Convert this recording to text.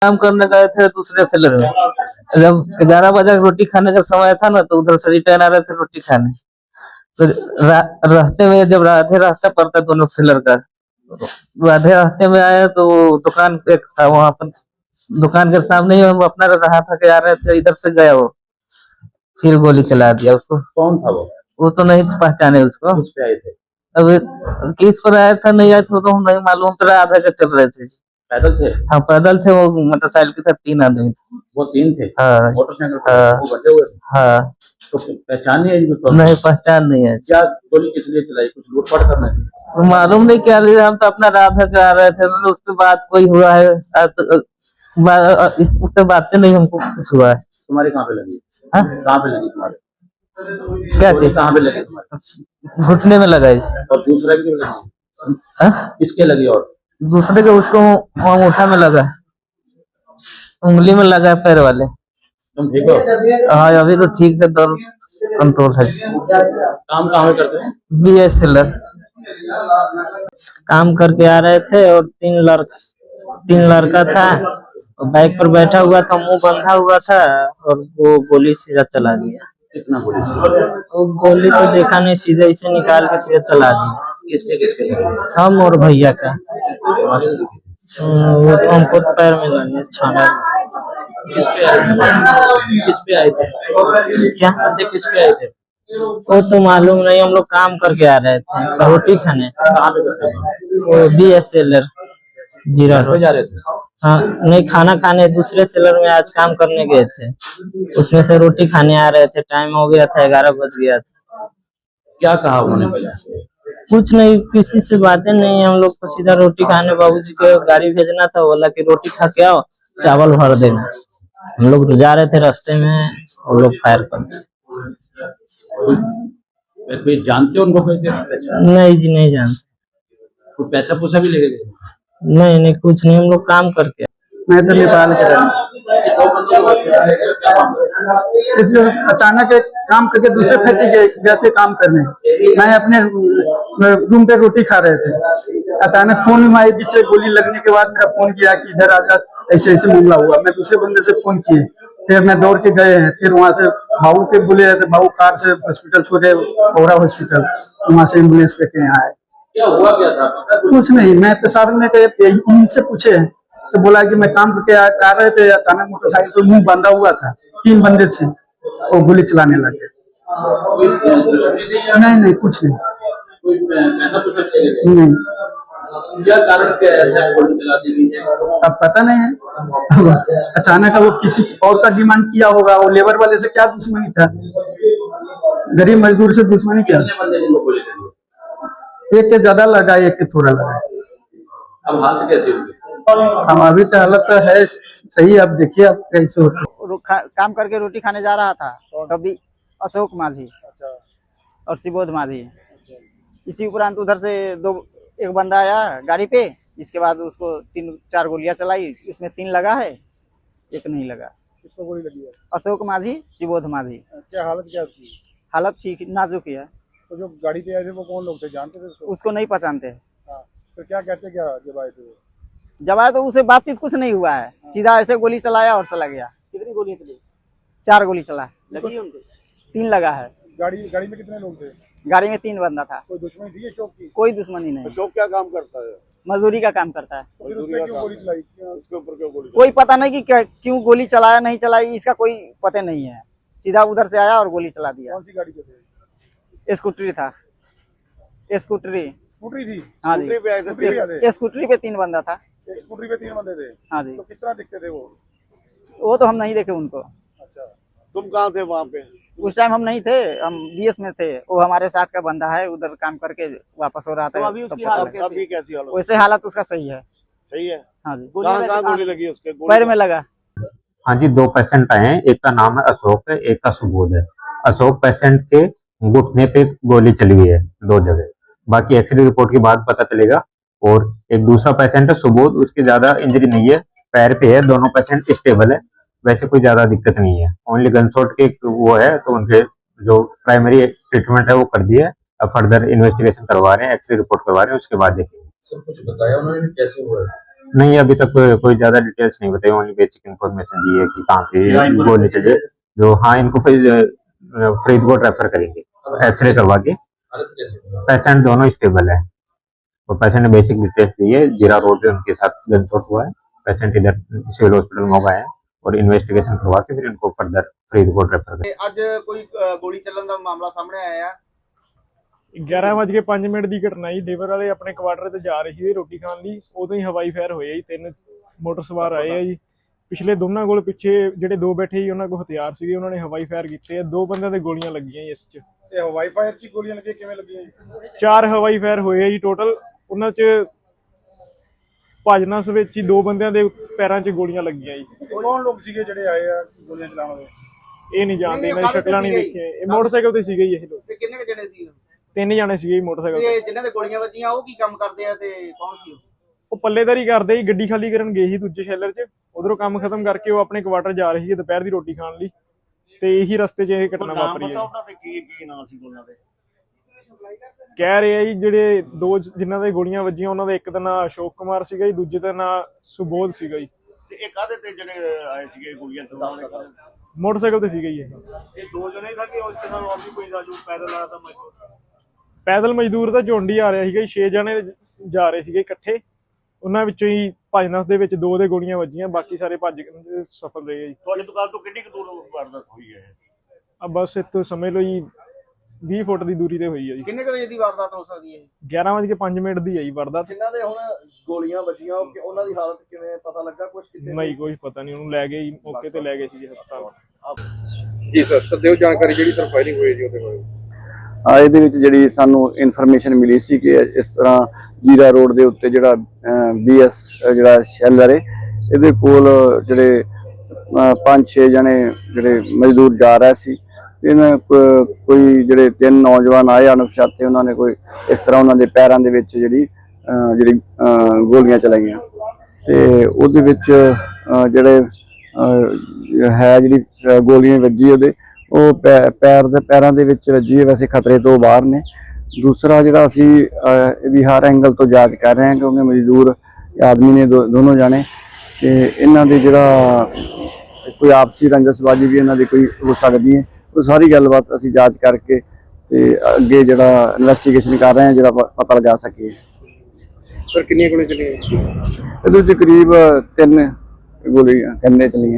काम करने गए थे दूसरे सेलर में। जब 11 बजे रोटी खाने का समय था ना, तो उधर से रिटर्न आ रहे थे रोटी खाने। तो रास्ते में जब आधे रास्ता पड़ता दोनों सेलर का, वो आधे रास्ते में आया तो दुकान एक था, वहां पर दुकान के सामने ही हम अपना रहा था कि आ रहे थे, इधर से गया वो, फिर गोली चला दिया उसको। कौन था वो तो नहीं पहचाने उसको। किस पे आए थे? अब किस पर आया था नहीं आया था तो हम नहीं मालूम, तो आधा के चल रहे थे। पैदल थे? हाँ पैदल थे, वो मोटरसाइकिल के साथ 3 आदमी थे। वो 3 थे? हाँ मोटरसाइकिल पे वो बंधे हुए थे? हाँ। तो पहचान नहीं है इनको? नहीं पहचान नहीं है। क्या गोली किस लिए चलाई? कुछ लूटपाट करने के? तो मालूम नहीं क्या लिए, हम तो अपना राधा के आ रहे थे, तो उसके बाद कोई हुआ है उससे बातें नहीं हमको कुछ हुआ है। तुम्हारे कहाँ पे लगी? हाँ? कहाँ पे लगी तुम्हारे? क्या चीज? कहाँ पे लगी तुम्हारे? घुटने में लगा है। और दूसरे की लगी? हाँ? किसके लगी? और दूसरे के उसको अंगूठा में लगा, उंगली में लगा, पैर वाले। तुम ठीक हो? हाँ अभी तो ठीक है, दर्द कंट्रोल है। काम कहाँ पे करते हैं? BS सेलर काम करके आ रहे थे और 3 लड़का था, बाइक पर बैठा हुआ था, मुंह बंधा हुआ था, और वो गोली सीधा चला दिया। कितना गोली? वो गोली तो देखा नहीं, सीधे इसे निकाल के सीधा चला दिया। किसके? हम और भैया का। तुम्हारे लगी? वो तो हमको पैर में लगे, छाना। किस पे आए थे? किस पे आए थे? क्या किस पे आए थे? वो तो मालूम नहीं, हम लोग काम करके आ रहे थे रोटी खाने। कहाँ पे करते हैं? वो BS सेलर जीरा घर पे जा रहे थे? हाँ नहीं, खाना खाने दूसरे सेलर में आज काम करने गए थे, उसमें से रोटी खाने आ रहे थे। टाइम हो गया था, 11 बज गया था। क्या कहा उन्होंने पहले? कुछ नहीं, किसी से बातें नहीं, हम लोग को सीधा रोटी खाने बाबूजी को गाड़ी भेजना था, बोला कि रोटी खा के आओ, चावल भर देना। हम लोग तो जा रहे थे, रास्ते में वो लोग फायर कर दिए। कोई जानते हो उनको? कोई नहीं जी नहीं जानते। कोई पैसा पूसा भी लेके गए? नहीं नहीं कुछ नहीं, हम लोग काम करके। मैं तो नेपाल के इसलिए अचानक एक काम करके दूसरे फैक्ट्री गए थे काम करने। मैं अपने रूम पे रोटी खा रहे थे, अचानक फोन में आई, पीछे गोली लगने के बाद मेरा फोन किया कि इधर आजा, ऐसे ऐसे मामला हुआ। मैं दूसरे बंदे से फोन किए, फिर मैं दौड़ के गए हैं। फिर वहाँ से बाबू के बोले थे, बाबू कार से हॉस्पिटल छोड़े, कोहरा हॉस्पिटल, वहाँ से एम्बुलेंस पे के यहाँ आए। क्या हुआ क्या था? कुछ नहीं, मैं प्रसाद में इनसे पूछे तो बोला कि मैं काम करके आ रहे थे, अचानक मोटरसाइकिल पे मुंह बांधा हुआ था, 3 बंदे थे, वो गोली चलाने लगे। नहीं कुछ नहीं। कोई पैसा पूसा लेके? नहीं। क्या कारण क्या ऐसा गोली चला दी है? अब पता नहीं है, अचानक वो किसी और का डिमांड किया होगा। वो लेबर वाले से क्या दुश्मनी था, गरीब मजदूर से दुश्मनी क्या? एक के ज्यादा लगा, एक के थोड़ा लगा। अब हालत कैसी होगी? हम अभी तो हालत तो है सही, अब देखिए अब कैसे होता। काम करके रोटी खाने जा रहा था, तभी अशोक माझी और शिबोध माझी, इसी उपरांत उधर से एक बंदा आया गाड़ी पे, इसके बाद उसको 3-4 गोलियां चलाई। इसमें 3 लगा है, एक नहीं लगा। किसको गोली लगी है? अशोक माझी, शिबोध माझी। क्या हालत क्या उसकी? हालत ठीक नाजुक है। तो जो गाड़ी पे आए थे वो कौन लोग थे, जानते थे उसको नहीं पहचानते। तो क्या कहते, क्या जब आए थे? जब आए तो उसे बातचीत कुछ नहीं हुआ है, सीधा ऐसे गोली चलाया और चला गया। कितनी गोली चली? 4 गोली चला, लगी उनको? 3 लगा है। गाड़ी में कितने लोग थे? गाड़ी में 3 बंदा था। कोई दुश्मनी थी अशोक की? कोई दुश्मनी नहीं। अशोक क्या काम करता है? मजदूरी का काम करता है। फिर उस पे क्यों गोली चलाई? उसके ऊपर क्यों गोली? कोई पता नहीं कि क्यों गोली चलाया नहीं चलाई, इसका कोई पता नहीं है। सीधा उधर से आया और गोली चला दिया। कौन सी गाड़ी पे थे? स्कूटरी था, स्कूटरी थी? हाँ जी, स्कूटरी पे 3 बंदा था। स्कूटरी पे 3 बंदे थे? हाँ जी। तो किस तरह दिखते थे वो तो हम नहीं देखे उनको। अच्छा, तुम कहाँ थे वहाँ पे? उस टाइम हम नहीं थे, हम BS में थे। वो हमारे साथ का बंदा है, उधर काम करके वापस हो रहा था। तो अभी उसकी हालत कैसी हालत? वैसे हालत उसका सही है। सही है? हाँ जी। कहाँ गोली लगी उसके? पैर में लगा। हाँ जी, 2 पेशेंट आए हैं, एक का नाम है अशोक है, एक का सुबोध है। अशोक पेशेंट के घुटने पे गोली चली हुई है 2 जगह, बाकी एक्सरे रिपोर्ट के बाद पता चलेगा। और एक दूसरा पेशेंट है सुबोध, उसकी ज्यादा इंजरी नहीं है, पैर पे है, दोनों पेशेंट स्टेबल है, वैसे कोई ज्यादा दिक्कत नहीं है। ओनली गनशॉट के वो है, तो उनके जो प्राइमरी ट्रीटमेंट है वो कर दिया है। अब फर्दर इन्वेस्टिगेशन करवा रहे हैं, एक्सरे रिपोर्ट करवा रहे हैं, उसके बाद देखेंगे। सब कुछ बताया उन्होंने कैसे हुआ? नहीं, अभी तक कोई ज्यादा डिटेल्स नहीं बताई, ओनली बेसिक इन्फॉर्मेशन दी है कि कहाँ पे गोली चली। जो हाँ, इनको फिर फरीदकोट रेफर करेंगे एक्सरे करवा के। पेशेंट दोनों स्टेबल है और पेशेंट ने बेसिक डिटेल्स दी है। जीरा रोड पे उनके साथ गनशॉट हुआ है। पेशेंट इधर सिविल हॉस्पिटल मोगा है और इन्वेस्टिगेशन करवा के फिर इनको फर्दर फरीदकोट रेफर करेंगे। ਅੱਜ ਕੋਈ ਗੋਲੀ ਚੱਲਣ ਦਾ ਮਾਮਲਾ ਸਾਹਮਣੇ ਆਇਆ ਹੈ 11:05 ਦੀ ਘਟਨਾ ਜੀ। ਲੇਬਰ ਵਾਲੇ ਆਪਣੇ ਕੁਆਟਰ ਤੇ ਜਾ ਰਹੇ ਸੀ ਰੋਟੀ ਖਾਣ ਲਈ, ਉਦੋਂ ਹੀ ਹਵਾਈ ਫਾਇਰ ਹੋਇਆ ਜੀ। 3 ਮੋਟਰ ਸਵਾਰ ਆਏ ਆ ਜੀ। ਪਿਛਲੇ ਦੋਨਾਂ ਕੋਲ ਪਿੱਛੇ ਜਿਹੜੇ 2 ਬੈਠੇ ਸੀ ਉਹਨਾਂ ਕੋਲ ਹਥਿਆਰ ਸੀਗੇ, ਉਹਨਾਂ ਨੇ ਹਵਾਈ ਫਾਇਰ ਕੀਤੇ ਆ। 2 ਬੰਦਿਆਂ ਦੇ ਗੋਲੀਆਂ ਲੱਗੀਆਂ ਜੀ ਇਸ 'ਚ। ਇਹ ਹਵਾਈ ਫਾਇਰ 'ਚ ਗੋਲੀਆਂ ਲੱਗੀਆਂ ਕਿਵੇਂ ਲੱਗੀਆਂ ਜੀ 4 ਹਵਾਈ ਫਾਇਰ ਹੋਏ ਆ ਜੀ ਟੋਟਲ। ਉਹਨਾਂ 'ਚ ਭਜਨਸ ਵਿੱਚ ਹੀ 2 ਬੰਦਿਆਂ ਦੇ ਪੈਰਾਂ 'ਚ ਗੋਲੀਆਂ ਲੱਗੀਆਂ ਜੀ। ਕੌਣ ਲੋਕ ਸੀਗੇ ਜਿਹੜੇ ਆਏ ਆ ਗੋਲੀਆਂ ਚਲਾਉਣ ਵਾਲੇ ਇਹ ਨਹੀਂ ਜਾਣਦੇ, ਇਹਨਾਂ ਦੀ ਸ਼ਕਲਾਂ ਨਹੀਂ ਵੇਖੀਆਂ। ਇਹ ਮੋਟਰਸਾਈਕਲ ਤੇ ਸੀਗੇ ਜੀ ਇਹ ਲੋਕ। ਤੇ ਕਿੰਨੇ ਕੁ ਜਣੇ ਸੀ 3 ਜਾਣੇ ਸੀਗੇ ਜੀ ਮੋਟਰਸਾਈਕਲ ਤੇ। ਤੇ ਜਿਨ੍ਹਾਂ ਦੇ ਗੋਲੀਆਂ ਵੱਜੀਆਂ ਉਹ ਕੀ ਕੰਮ ਕਰਦੇ ਆ ਤੇ ਕੌਣ ਸੀ ਉਹ ਪੱਲੇਦਾਰੀ ਕਰਦੇ ਜੀ। ਗੱਡੀ ਖਾਲੀ ਕਰਨ ਗਏ ਸੀ ਦੂਜੇ ਸ਼ੈਲਰ 'ਚ। ਉਧਰੋਂ ਕੰਮ ਖਤਮ ਕਰਕੇ ਉਹ ਆਪਣੇ ਕੁਆਟਰ ਜਾ ਰਹੇ ਸੀ ਦੁਪਹਿਰ ਦੀ ਰੋਟੀ ਖਾਣ ਲਈ, ਤੇ ਇਹੀ ਰਸਤੇ 'ਚ ਇਹ ਘਟਨਾ ਵਾਪਰੀ ਹੈ। ਉਹਨਾਂ ਦੇ ਕੀ ਨਾਂ ਸੀ ਉਹਨਾਂ ਦੇ ਕਹਿ ਰਹੇ ਆ ਜੀ ਜਿਹੜੇ 2 ਜਿਨ੍ਹਾਂ ਦੇ ਗੋਲੀਆਂ ਵੱਜੀਆਂ ਉਹਨਾਂ ਦਾ ਇੱਕ ਦਾ ਨਾਂ ਅਸ਼ੋਕ ਕੁਮਾਰ ਸੀਗਾ ਜੀ, ਦੂਜੇ ਦਾ ਨਾਂ ਸੁਬੋਧ ਸੀਗਾ ਜੀ। ਤੇ ਇਹ ਕਾਹਦੇ ਤੇ ਜਿਹੜੇ ਆਏ ਸੀਗੇ ਗੋਲੀਆਂ ਚਲਾਉਣ ਵਾਲੇ ਮੋਟਰਸਾਈਕਲ ਤੇ ਸੀਗਾ ਜੀ ਇਹ। ਇਹ 2 ਜਣੇ था कि उसके साथ और भी कोई था जो पैदल आ रहा था मजदूर ਪੈਦਲ ਮਜ਼ਦੂਰ ਤਾਂ ਝੁੰਡ ਹੀ ਆ ਰਿਹਾ ਸੀਗਾ ਜੀ। 6 ਜਣੇ ਜਾ ਰਹੇ ਸੀਗੇ ਇਕੱਠੇ। ਉਹਨਾਂ ਵਿੱਚੋਂ ਹੀ ਭਜਨਸ ਦੇ ਵਿੱਚ 2 ਦੇ ਗੋਲੀਆਂ ਵੱਜੀਆਂ, ਬਾਕੀ ਸਾਰੇ ਭੱਜ ਕੇ ਸਫਲ ਰਹੇ ਜੀ। ਤੁਹਾਡੀ ਦੁਕਾਨ ਤੋਂ ਕਿੰਨੀ ਕੁ ਦੂਰ ਵਾਰਦਾਤ ਹੋਈ ਹੈ ਆ ਬਸ ਇੱਥੋਂ ਸਮਝ ਲਓ ਜੀ 20 ਫੁੱਟ ਦੀ ਦੂਰੀ ਤੇ ਹੋਈ ਹੈ ਜੀ। ਕਿੰਨੇ ਕੁ ਵਜੇ ਦੀ ਵਾਰਦਾਤ ਹੋ ਸਕਦੀ ਹੈ 11:05 ਦੀ ਆਈ ਵਾਰਦਾਤ। ਜਿਨ੍ਹਾਂ ਦੇ ਹੁਣ ਗੋਲੀਆਂ ਵੱਜੀਆਂ ਉਹਨਾਂ ਦੀ ਹਾਲਤ ਕਿਵੇਂ ਪਤਾ ਲੱਗਾ ਕੁਝ ਕਿਤੇ ਨਹੀਂ ਕੁਝ ਪਤਾ ਨਹੀਂ, ਉਹਨੂੰ ਲੈ ਗਏ ਜੀ, ਮੌਕੇ ਤੇ ਲੈ ਗਏ ਸੀ ਹਸਪਤਾਲ। ਜੀ ਸਰ ਦਿਓ ਜਾਣਕਾਰੀ ਜਿਹੜੀ ਸਰ ਫਾਇਰਿੰਗ ਹੋਈ ਜੀ ਉਹਦੇ ਬਾਰੇ। ਇਹਦੇ ਵਿੱਚ ਜਿਹੜੀ ਸਾਨੂੰ ਇਨਫੋਰਮੇਸ਼ਨ ਮਿਲੀ ਸੀ ਕਿ ਇਸ ਤਰ੍ਹਾਂ ਜੀਰਾ ਰੋਡ ਦੇ ਉੱਤੇ ਜਿਹੜਾ BS ਜਿਹੜਾ ਸ਼ੈਲਰ ਹੈ ਇਹਦੇ ਕੋਲ ਜਿਹੜੇ 5-6 ਜਣੇ ਜਿਹੜੇ ਮਜ਼ਦੂਰ ਜਾ ਰਹੇ ਸੀ। ਇਹਨਾਂ ਕੋਈ ਜਿਹੜੇ 3 ਨੌਜਵਾਨ ਆਏ ਅਣਪਛਾਤੇ, ਉਹਨਾਂ ਨੇ ਕੋਈ ਇਸ ਤਰ੍ਹਾਂ ਉਹਨਾਂ ਦੇ ਪੈਰਾਂ ਦੇ ਵਿੱਚ ਜਿਹੜੀ ਗੋਲੀਆਂ ਚਲਾਈਆਂ ਤੇ ਉਹਦੇ ਵਿੱਚ ਜਿਹੜੇ ਹੈ ਜਿਹੜੀ ਗੋਲੀਆਂ ਵੱਜੀ ਉਹਦੇ ਉਹ ਪੈਰਾਂ ਦੇ ਵਿੱਚ ਵੱਜੀ ਹੈ। ਵੈਸੇ ਖਤਰੇ ਤੋਂ ਬਾਹਰ ਨੇ। ਦੂਸਰਾ ਜਿਹੜਾ ਅਸੀਂ ਇਹਦੀ ਹਰ ਐਂਗਲ ਤੋਂ ਜਾਂਚ ਕਰ ਰਹੇ ਹਾਂ ਕਿਉਂਕਿ ਮਜ਼ਦੂਰ ਆਦਮੀ ਨੇ ਦੋਨੋਂ ਜਾਣੇ, ਤੇ ਇਹਨਾਂ ਦੇ ਜਿਹੜਾ ਕੋਈ ਆਪਸੀ ਰੰਜਸਬਾਜ਼ੀ ਵੀ ਇਹਨਾਂ ਦੀ ਕੋਈ ਹੋ ਸਕਦੀ ਹੈ। ਉਹ ਸਾਰੀ ਗੱਲਬਾਤ ਅਸੀਂ ਜਾਂਚ ਕਰਕੇ ਤੇ ਅੱਗੇ ਜਿਹੜਾ ਇਨਵੈਸਟੀਗੇਸ਼ਨ ਕਰ ਰਹੇ ਹਾਂ ਜਿਹੜਾ ਪਤਾ ਲਗਾ ਸਕੀਏ। ਸਰ ਕਿੰਨੀਆਂ ਗੋਲੀਆਂ ਚੱਲੀਆਂ ਇਹਦੇ ਵਿੱਚ ਕਰੀਬ 3 ਗੋਲੀਆਂ ਚਲੀਆਂ।